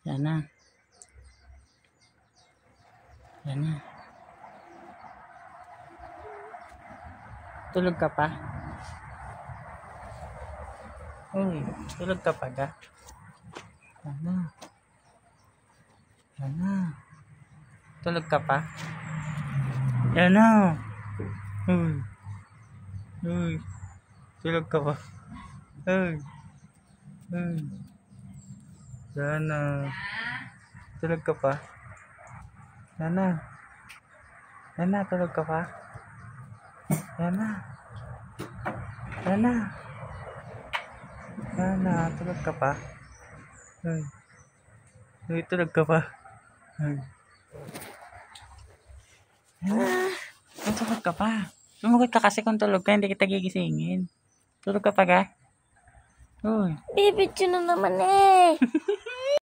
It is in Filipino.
Yan na. Yan na. Tulog ka pa? Uy, tulog ka pa ga? Yan na. Yan na. Tulog ka pa? Yan na. Uy. Uy. Tulog ka pa? Uy. Uy. Yan na. Tulog ka pa? Yan na. Yan na, tulog ka pa? Yan na. Yan na. Yan na, tulog ka pa? Uy. Uy, tulog ka pa? Uy. Yan na. Tulog ka pa? Sumagot ka kasi kung tulog ka, hindi kita gigisingin. Tulog ka pa ga? Uy. Bibidyo na naman eh.